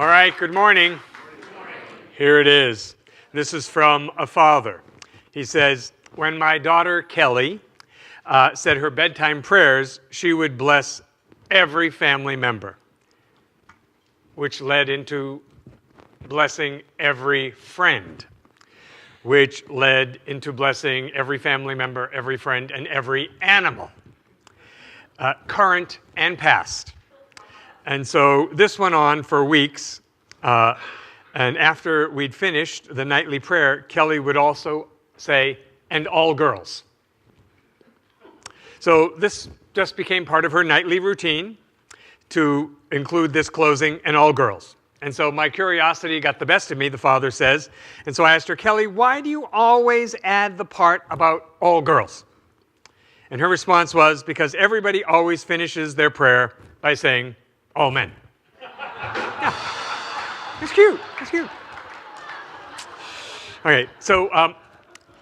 All right, good morning. Here it is. This is from a father. He says, when my daughter Kelly said her bedtime prayers, she would bless every family member, which led into blessing every friend, which led into blessing every family member, every friend, and every animal, current and past. And so this went on for weeks, and after we'd finished the nightly prayer, Kelly would also say, and all girls. So this just became part of her nightly routine to include this closing, and all girls. And so my curiosity got the best of me, the father says, and so I asked her, Kelly, why do you always add the part about all girls? And her response was, because everybody always finishes their prayer by saying, all men. Yeah. It's cute. It's cute. Okay, so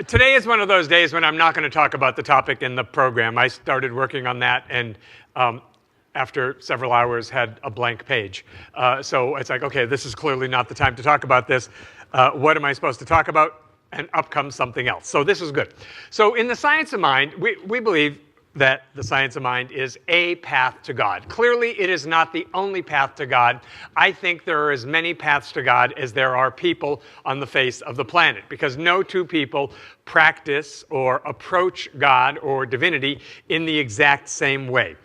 today is one of those days when I'm not going to talk about the topic in the program. I started working on that, and after several hours had a blank page. So it's like, okay, this is clearly not the time to talk about this. What am I supposed to talk about? And up comes something else. So this is good. So in the science of mind, we believe that the science of mind is a path to God. Clearly, it is not the only path to God. I think there are as many paths to God as there are people on the face of the planet, because no two people practice or approach God or divinity in the exact same way.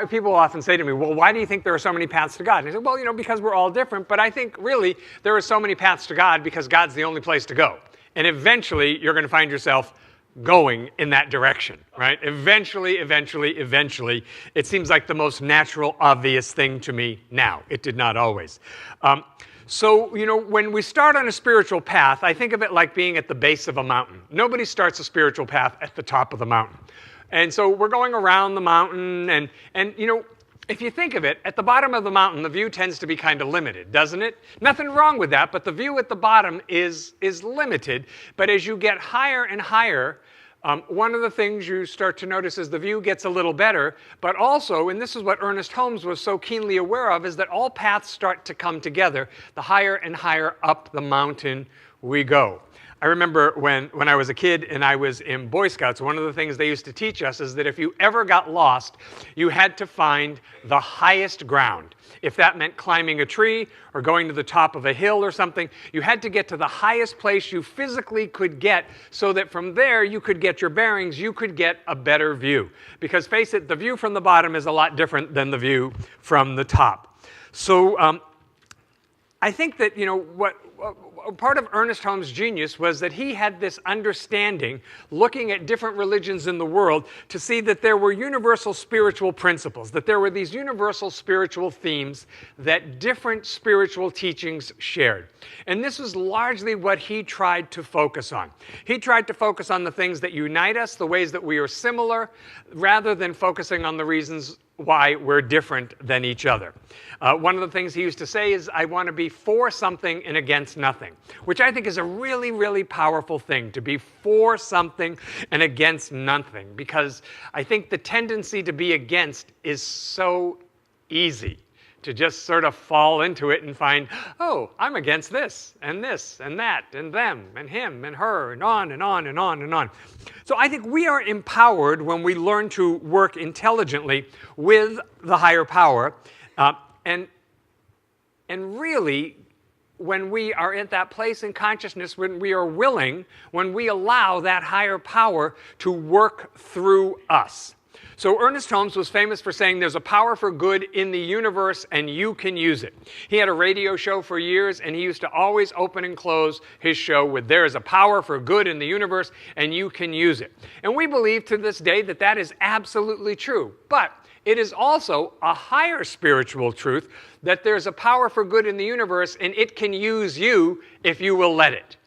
People often say to me, well, why do you think there are so many paths to God? And I say, well, because we're all different, but I think really there are so many paths to God because God's the only place to go. And eventually, you're going to find yourself going in that direction, right? Eventually, it seems like the most natural, obvious thing to me now. It did not always. So, when we start on a spiritual path, I think of it like being at the base of a mountain. Nobody starts a spiritual path at the top of the mountain. And so we're going around the mountain, and if you think of it, at the bottom of the mountain, the view tends to be kind of limited, doesn't it? Nothing wrong with that, but the view at the bottom is limited. But as you get higher and higher, one of the things you start to notice is the view gets a little better, but also, and this is what Ernest Holmes was so keenly aware of, is that all paths start to come together the higher and higher up the mountain we go. I remember when I was a kid and I was in Boy Scouts, one of the things they used to teach us is that if you ever got lost, you had to find the highest ground. If that meant climbing a tree or going to the top of a hill or something, you had to get to the highest place you physically could get so that from there you could get your bearings, you could get a better view. Because face it, the view from the bottom is a lot different than the view from the top. So I think that, part of Ernest Holmes' genius was that he had this understanding, looking at different religions in the world, to see that there were universal spiritual principles, that there were these universal spiritual themes that different spiritual teachings shared. And this was largely what he tried to focus on. He tried to focus on the things that unite us, the ways that we are similar, rather than focusing on the reasons why we're different than each other. One of the things he used to say is, I want to be for something and against nothing, which I think is a really, really powerful thing, to be for something and against nothing, because I think the tendency to be against is so easy, to just sort of fall into it and find, oh, I'm against this and that and them and him and her and on and on and on and on. So I think we are empowered when we learn to work intelligently with the higher power, and really when we are at that place in consciousness, when we are willing, when we allow that higher power to work through us. So Ernest Holmes was famous for saying there's a power for good in the universe and you can use it. He had a radio show for years and he used to always open and close his show with there is a power for good in the universe and you can use it. And we believe to this day that that is absolutely true. But it is also a higher spiritual truth that there's a power for good in the universe and it can use you if you will let it.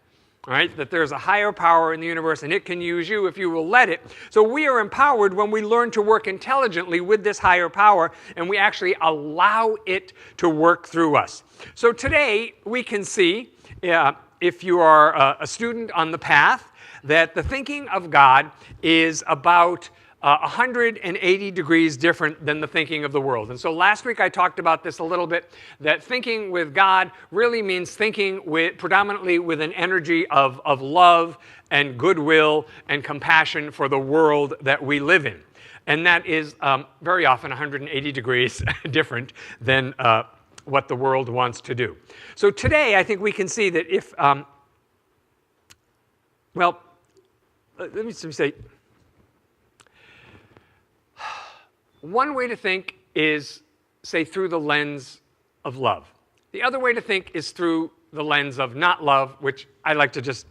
Right? That there's a higher power in the universe and it can use you if you will let it. So we are empowered when we learn to work intelligently with this higher power and we actually allow it to work through us. So today we can see, if you are a student on the path, that the thinking of God is about 180 degrees different than the thinking of the world. And so last week I talked about this a little bit, that thinking with God really means thinking predominantly with an energy of love and goodwill and compassion for the world that we live in. And that is very often 180 degrees different than what the world wants to do. So today I think we can see that if, well, let me say, one way to think is, say, through the lens of love. The other way to think is through the lens of not love, which I like to just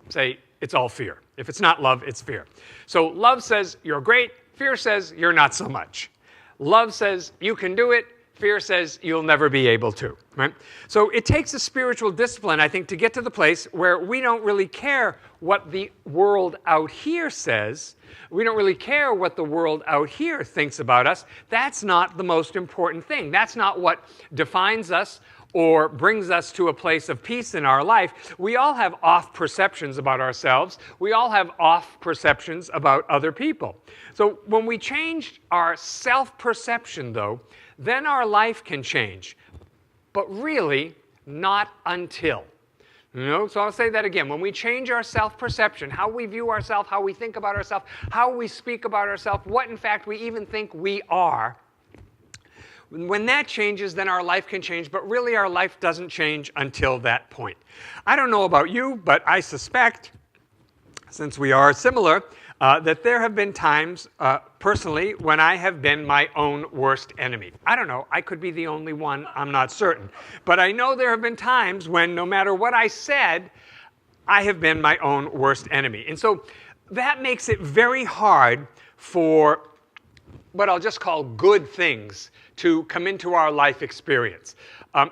say it's all fear. If it's not love, it's fear. So love says you're great. Fear says you're not so much. Love says you can do it. Fear says you'll never be able to, right? So it takes a spiritual discipline, I think, to get to the place where we don't really care what the world out here says. We don't really care what the world out here thinks about us. That's not the most important thing. That's not what defines us or brings us to a place of peace in our life. We all have off perceptions about ourselves. We all have off perceptions about other people. So when we change our self-perception, though, then our life can change. But really, not until. So I'll say that again. When we change our self-perception, how we view ourselves, how we think about ourselves, how we speak about ourselves, what in fact we even think we are, when that changes, then our life can change, but really our life doesn't change until that point. I don't know about you, but I suspect, since we are similar, that there have been times, personally, when I have been my own worst enemy. I don't know. I could be the only one. I'm not certain. But I know there have been times when, no matter what I said, I have been my own worst enemy. And so that makes it very hard for what I'll just call good things to come into our life experience.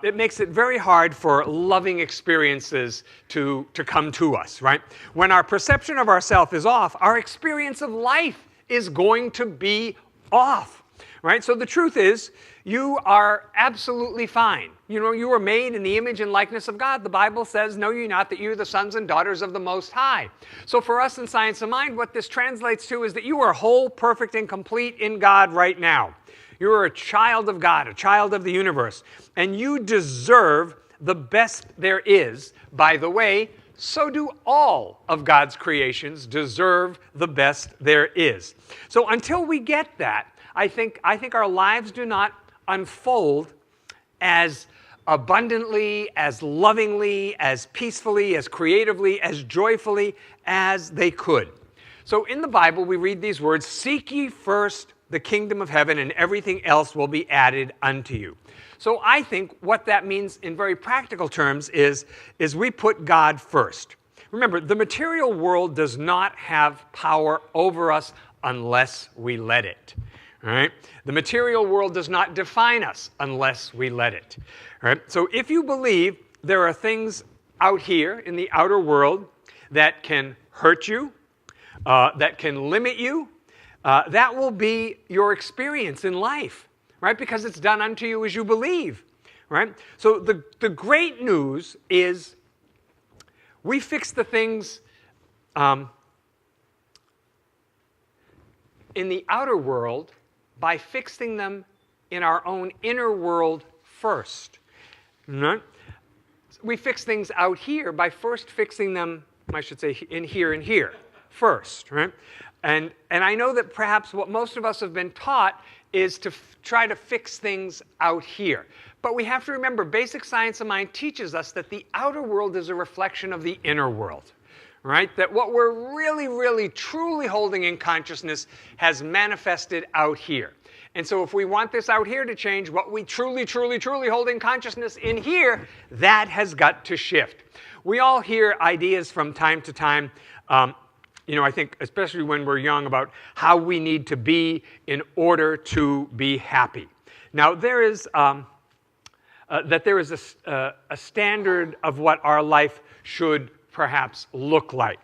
It makes it very hard for loving experiences to come to us, right? When our perception of ourselves is off, our experience of life is going to be off, right? So the truth is, you are absolutely fine. You were made in the image and likeness of God. The Bible says, know ye not that you are the sons and daughters of the Most High. So for us in Science of Mind, what this translates to is that you are whole, perfect, and complete in God right now. You are a child of God, a child of the universe, and you deserve the best there is. By the way, so do all of God's creations deserve the best there is. So until we get that, I think our lives do not unfold as abundantly, as lovingly, as peacefully, as creatively, as joyfully as they could. So in the Bible, we read these words, "Seek ye first the kingdom of heaven, and everything else will be added unto you." So I think what that means in very practical terms is we put God first. Remember, the material world does not have power over us unless we let it. All right? The material world does not define us unless we let it. All right? So if you believe there are things out here in the outer world that can hurt you, that can limit you, that will be your experience in life, right? Because it's done unto you as you believe, right? So the great news is we fix the things in the outer world by fixing them in our own inner world first. Right? We fix things out here by first fixing them, I should say, in here and here first, right? And I know that perhaps what most of us have been taught is to try to fix things out here. But we have to remember, basic science of mind teaches us that the outer world is a reflection of the inner world, right? That what we're really, really, truly holding in consciousness has manifested out here. And so if we want this out here to change, what we truly, truly, truly hold in consciousness in here, that has got to shift. We all hear ideas from time to time, I think especially when we're young, about how we need to be in order to be happy. Now, there is a standard of what our life should perhaps look like,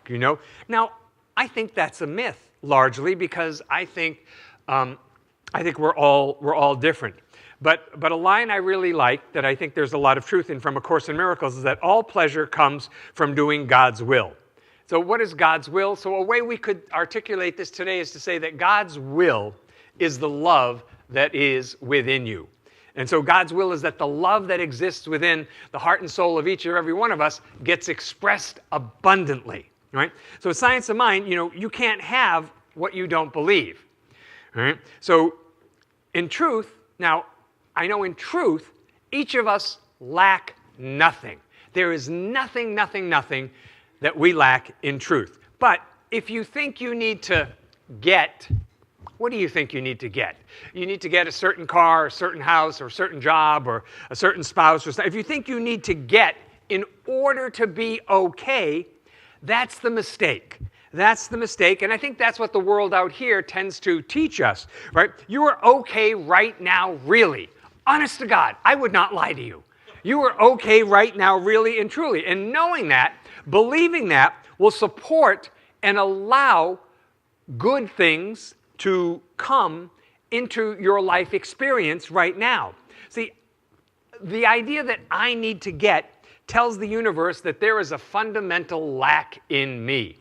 Now, I think that's a myth, largely, because I think we're all different. But a line I really like that I think there's a lot of truth in from A Course in Miracles is that all pleasure comes from doing God's will. So what is God's will? So a way we could articulate this today is to say that God's will is the love that is within you. And so God's will is that the love that exists within the heart and soul of each and every one of us gets expressed abundantly, right? So science of mind, you can't have what you don't believe, right? So in truth, now, I know in truth, each of us lack nothing. There is nothing that we lack in truth. But if you think you need to get, what do you think you need to get? You need to get a certain car, a certain house, or a certain job, or a certain spouse, or something. If you think you need to get in order to be okay, that's the mistake. That's the mistake, and I think that's what the world out here tends to teach us, right? You are okay right now, really. Honest to God, I would not lie to you. You are okay right now, really and truly. And knowing that, believing that, will support and allow good things to come into your life experience right now. See, the idea that I need to get tells the universe that there is a fundamental lack in me.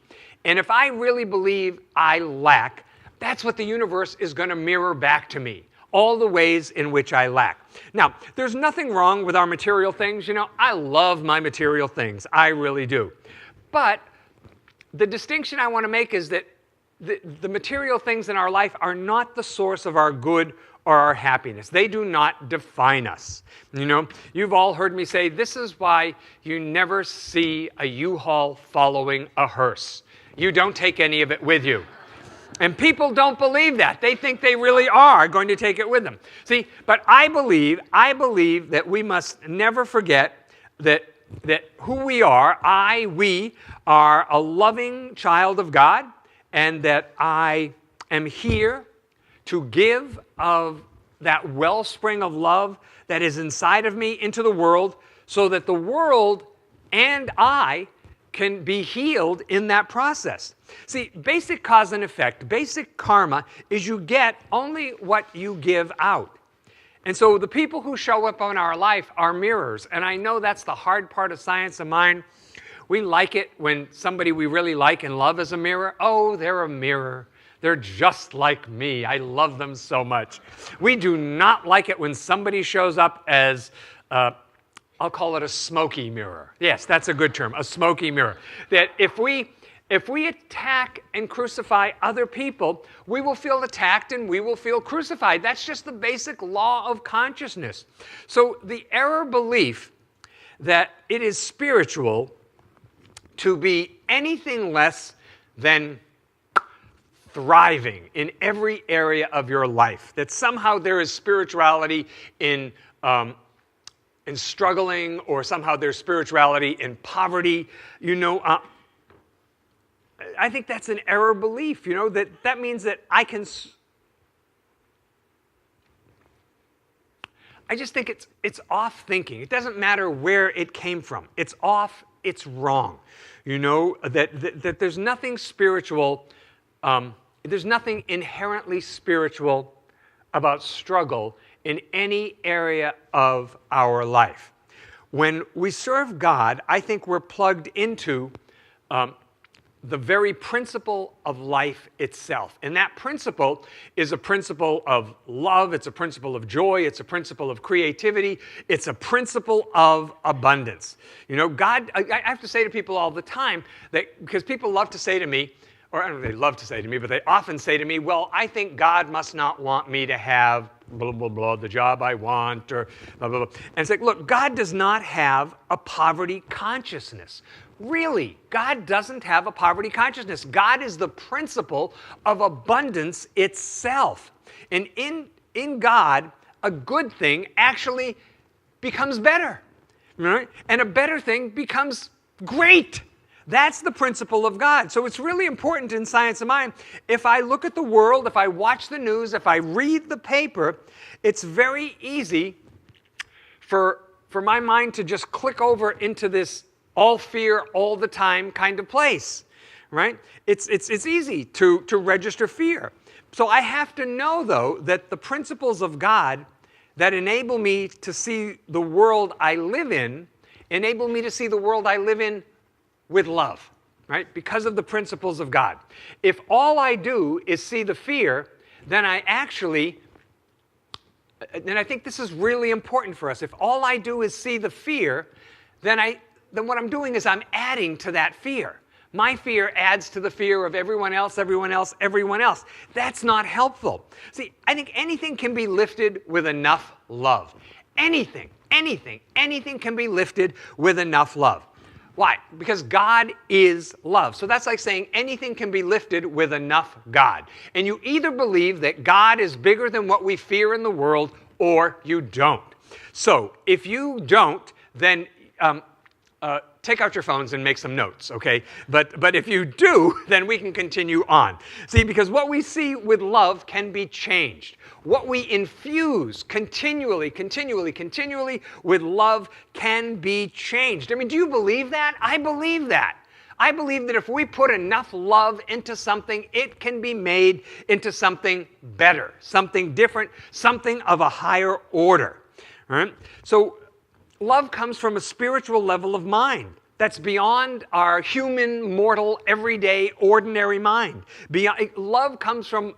And if I really believe I lack, that's what the universe is going to mirror back to me, all the ways in which I lack. Now, there's nothing wrong with our material things. I love my material things. I really do. But the distinction I want to make is that the material things in our life are not the source of our good or our happiness. They do not define us. You've all heard me say, this is why you never see a U-Haul following a hearse. You don't take any of it with you. And people don't believe that. They think they really are going to take it with them. See, but I believe that we must never forget that who we are, we are a loving child of God, and that I am here to give of that wellspring of love that is inside of me into the world, so that the world and I can be healed in that process. See, basic cause and effect, basic karma, is you get only what you give out. And so the people who show up in our life are mirrors. And I know that's the hard part of science of mind. We like it when somebody we really like and love is a mirror. Oh, they're a mirror. They're just like me. I love them so much. We do not like it when somebody shows up as, I'll call it a smoky mirror. Yes, that's a good term, a smoky mirror. That if we attack and crucify other people, we will feel attacked and we will feel crucified. That's just the basic law of consciousness. So the error belief that it is spiritual to be anything less than thriving in every area of your life, that somehow there is spirituality in struggling, or somehow there's spirituality in poverty, I think that's an error belief, that means that I just think it's off thinking. It doesn't matter where it came from. It's off, it's wrong. That there's nothing spiritual, there's nothing inherently spiritual about struggle in any area of our life. When we serve God, I think we're plugged into the very principle of life itself. And that principle is a principle of love, it's a principle of joy, it's a principle of creativity, it's a principle of abundance. God, I have to say to people all the time, that because people love to say to me, or I don't know if they love to say to me, but they often say to me, well, I think God must not want me to have blah, blah, blah, the job I want, or blah, blah, blah. And it's like, look, God does not have a poverty consciousness. Really, God doesn't have a poverty consciousness. God is the principle of abundance itself. And in God, a good thing actually becomes better, right? And a better thing becomes great. That's the principle of God. So it's really important in science of mind. If I look at the world, if I watch the news, if I read the paper, it's very easy for my mind to just click over into this all fear, all the time kind of place, right? It's easy to register fear. So I have to know, though, that the principles of God that enable me to see the world I live in, enable me to see the world I live in with love. right? Because of the principles of God. If all I do is see the fear, then I think this is really important for us. If all I do is see the fear, then what I'm doing is I'm adding to that fear. My fear adds to the fear of everyone else, everyone else, everyone else. That's not helpful. See, I think anything can be lifted with enough love. Anything can be lifted with enough love. Why? Because God is love. So that's like saying anything can be lifted with enough God. And you either believe that God is bigger than what we fear in the world, or you don't. So if you don't, then take out your phones and make some notes, okay? But if you do, then we can continue on. See, because what we see with love can be changed. What we infuse continually with love can be changed. I mean, do you believe that? I believe that. I believe that if we put enough love into something, it can be made into something better, something different, something of a higher order. All right? So love comes from a spiritual level of mind that's beyond our human, mortal, everyday, ordinary mind. Love comes from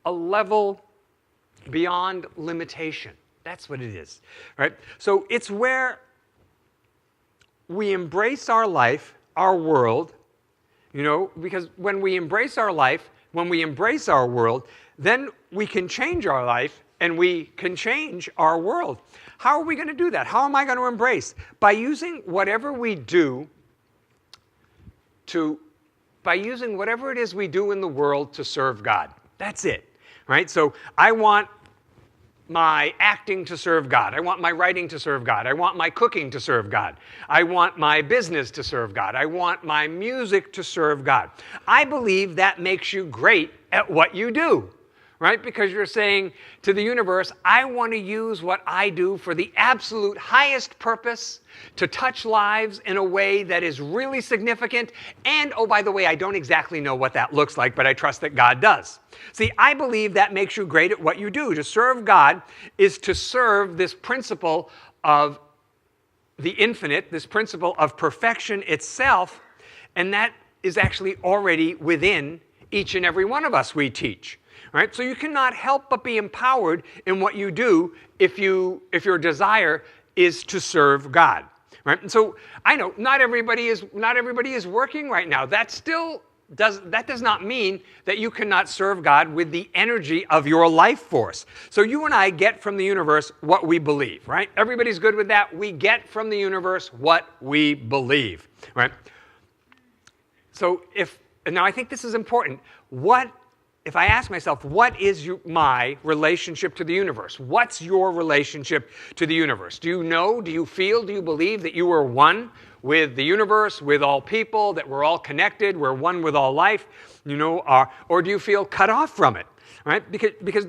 a level beyond limitation. That's what it is, right? So it's where we embrace our life, our world, because when we embrace our life, when we embrace our world, then we can change our life and we can change our world. How are we going to do that? How am I going to embrace? By using whatever we do by using whatever it is we do in the world to serve God. That's it, right? So I want my acting to serve God. I want my writing to serve God. I want my cooking to serve God. I want my business to serve God. I want my music to serve God. I believe that makes you great at what you do. Right? Because you're saying to the universe, I want to use what I do for the absolute highest purpose, to touch lives in a way that is really significant. And, oh, by the way, I don't exactly know what that looks like, but I trust that God does. See, I believe that makes you great at what you do. To serve God is to serve this principle of the infinite, this principle of perfection itself, and that is actually already within each and every one of us, we teach. Right? So you cannot help but be empowered in what you do if your desire is to serve God. Right? And so I know not everybody is working right now. That does not mean that you cannot serve God with the energy of your life force. So you and I get from the universe what we believe, right? Everybody's good with that. We get from the universe what we believe, right? So now I think this is important. If I ask myself, what is my relationship to the universe? What's your relationship to the universe? Do you know, do you feel, do you believe that you are one with the universe, with all people, that we're all connected, we're one with all life, or do you feel cut off from it, right? Because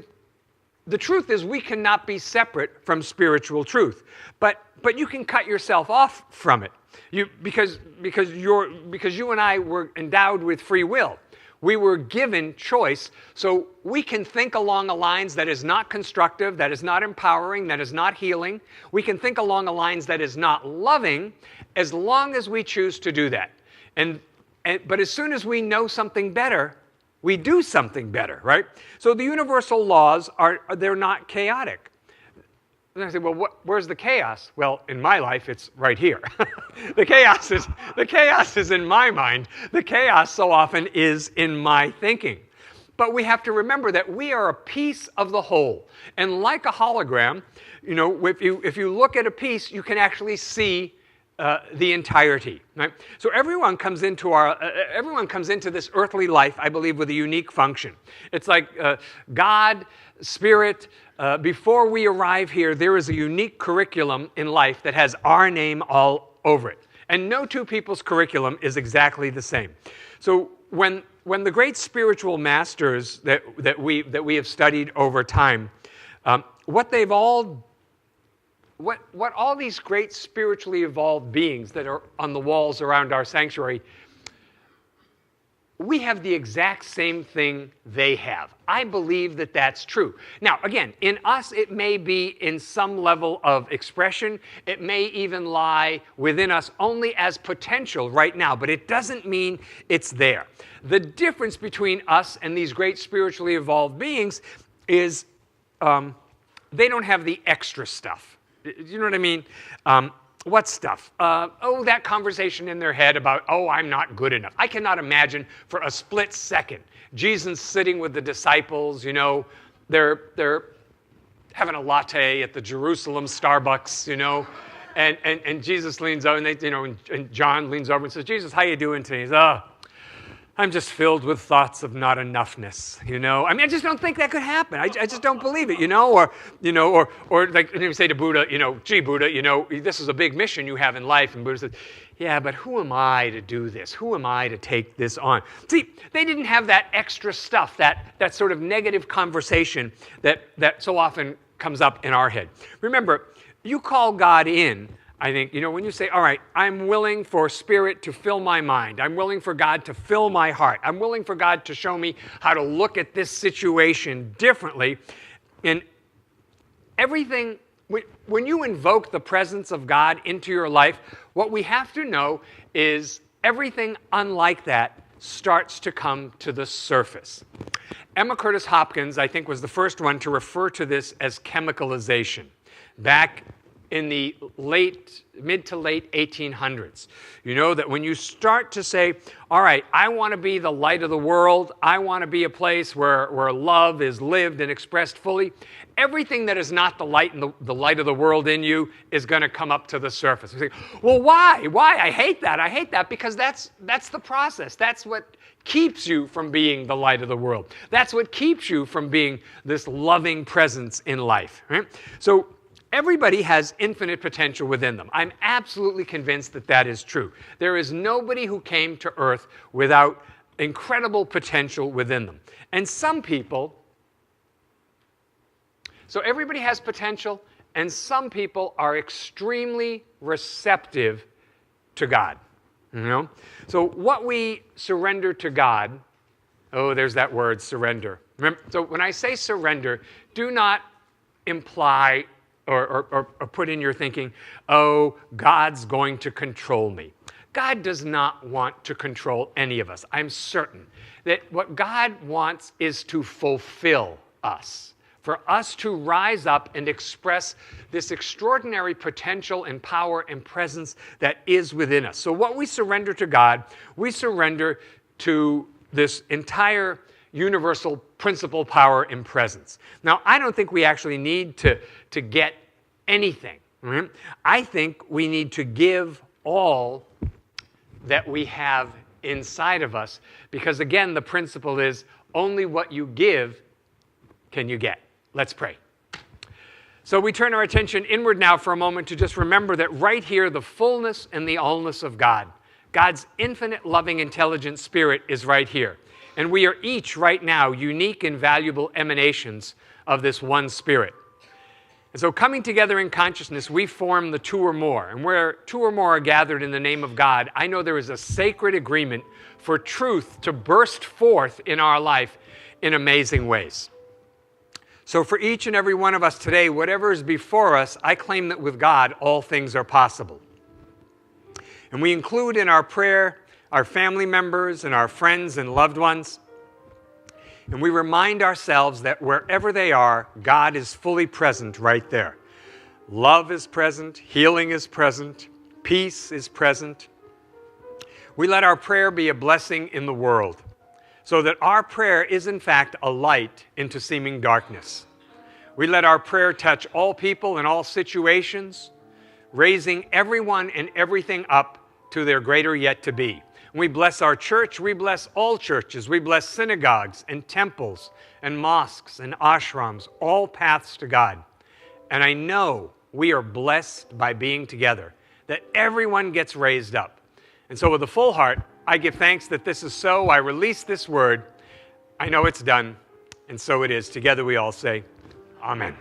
the truth is we cannot be separate from spiritual truth, but you can cut yourself off from it. Because you and I were endowed with free will. We were given choice, so we can think along the lines that is not constructive, that is not empowering, that is not healing. We can think along the lines that is not loving, as long as we choose to do that. But as soon as we know something better, we do something better, right? So the universal laws they're not chaotic. And I say, well, where's the chaos? Well, in my life, it's right here. The chaos is in my mind. The chaos so often is in my thinking. But we have to remember that we are a piece of the whole. And like a hologram, if you look at a piece, you can actually see the entirety. Right? So everyone comes into this earthly life, I believe, with a unique function. It's like God, Spirit. Before we arrive here, there is a unique curriculum in life that has our name all over it. And no two people's curriculum is exactly the same. So when the great spiritual masters that we have studied over time, what all these great spiritually evolved beings that are on the walls around our sanctuary, we have the exact same thing they have. I believe that that's true. Now, again, in us, it may be in some level of expression. It may even lie within us only as potential right now, but it doesn't mean it's there. The difference between us and these great spiritually evolved beings is they don't have the extra stuff. You know what I mean? What stuff? That conversation in their head about, I'm not good enough. I cannot imagine for a split second Jesus sitting with the disciples, they're having a latte at the Jerusalem Starbucks, and Jesus leans over, and John leans over and says, Jesus, how you doing today? He's, I'm just filled with thoughts of not enoughness, I mean, I just don't think that could happen. I just don't believe it, or like you say to Buddha, gee, Buddha, this is a big mission you have in life. And Buddha says, yeah, but who am I to do this? Who am I to take this on? See, they didn't have that extra stuff, that sort of negative conversation that so often comes up in our head. Remember, you call God in, I think, when you say, all right, I'm willing for Spirit to fill my mind. I'm willing for God to fill my heart. I'm willing for God to show me how to look at this situation differently. And everything, when you invoke the presence of God into your life, what we have to know is everything unlike that starts to come to the surface. Emma Curtis Hopkins, I think, was the first one to refer to this as chemicalization. Back in the mid to late 1800s. That when you start to say, all right, I want to be the light of the world, I want to be a place where love is lived and expressed fully, everything that is not the light and the light of the world in you is going to come up to the surface. You say, well, why? Why? I hate that because that's the process. That's what keeps you from being the light of the world. That's what keeps you from being this loving presence in life. Right? So everybody has infinite potential within them. I'm absolutely convinced that that is true. There is nobody who came to earth without incredible potential within them. And some people, so everybody has potential, and some people are extremely receptive to God. So what we surrender to God, there's that word, surrender. Remember, so when I say surrender, do not imply or put in your thinking, God's going to control me. God does not want to control any of us. I'm certain that what God wants is to fulfill us, for us to rise up and express this extraordinary potential and power and presence that is within us. So what we surrender to God, we surrender to this entire universal principle, power, and presence. Now, I don't think we actually need to get anything. Right? I think we need to give all that we have inside of us, because again, the principle is only what you give can you get. Let's pray. So we turn our attention inward now for a moment to just remember that right here, the fullness and the allness of God, God's infinite, loving, intelligent Spirit is right here. And we are each right now unique and valuable emanations of this one Spirit. And so coming together in consciousness, we form the two or more. And where two or more are gathered in the name of God, I know there is a sacred agreement for truth to burst forth in our life in amazing ways. So for each and every one of us today, whatever is before us, I claim that with God, all things are possible. And we include in our prayer our family members and our friends and loved ones. And we remind ourselves that wherever they are, God is fully present right there. Love is present, healing is present, peace is present. We let our prayer be a blessing in the world, so that our prayer is in fact a light into seeming darkness. We let our prayer touch all people and all situations, raising everyone and everything up to their greater yet to be. We bless our church, we bless all churches, we bless synagogues and temples and mosques and ashrams, all paths to God. And I know we are blessed by being together, that everyone gets raised up. And so with a full heart, I give thanks that this is so. I release this word. I know it's done, and so it is. Together we all say, Amen.